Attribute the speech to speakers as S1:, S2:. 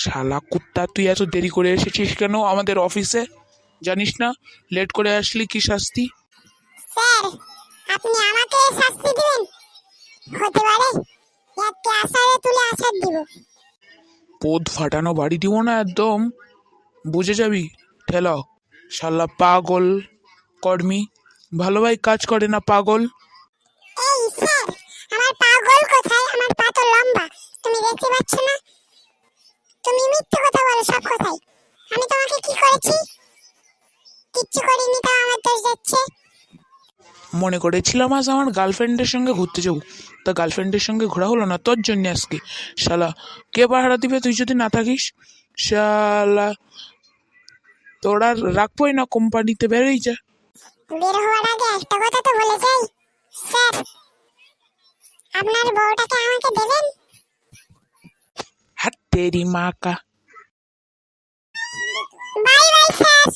S1: শালা কুত্তা, তুই এত দেরি করে এসেছিস কেন আমাদের অফিসে? জানিস না লেট করে আসলি কি শাস্তি?
S2: স্যার, আপনি আমাকে শাস্তি দিবেন? হতে পারে এককে আসারে তুলে আসার দিব।
S1: পোদ ফাটানো বাড়ি দিব না একদম, বুঝে যাবি। ঠেলা শালা পাগল কর্মী, ভালোভাবে কাজ করে না পাগল।
S2: এই স্যার, আমার পা গোল কোথায়? আমার পা তো লম্বা, তুমি দেখতে পাচ্ছ না? তুমি মিথ্যে কথা বলো সব কথাই। আমি তোমাকে কি করেছি? কিচ্ছু করিনি, তাও আমার দোষ যাচ্ছে।
S1: মনে করেছিলাম আজ আমার গার্লফ্রেন্ডের সঙ্গে ঘুরতে যাবো, তা গার্লফ্রেন্ডের সঙ্গে ঘোরা হলো না তোর জন্য আজকে। শালা কে পাহারা দিবে তুই যদি না থাকিস? শালা তোর আর রাখবোই না কোম্পানিতে, বেরোই যা।
S2: বের হওয়ার আগে একটা কথা তো বলে যাই, স্যার, আপনার বউটাকে আমাকে দেবেন?
S1: হাত তেরি মা কা।
S2: Bye bye sir.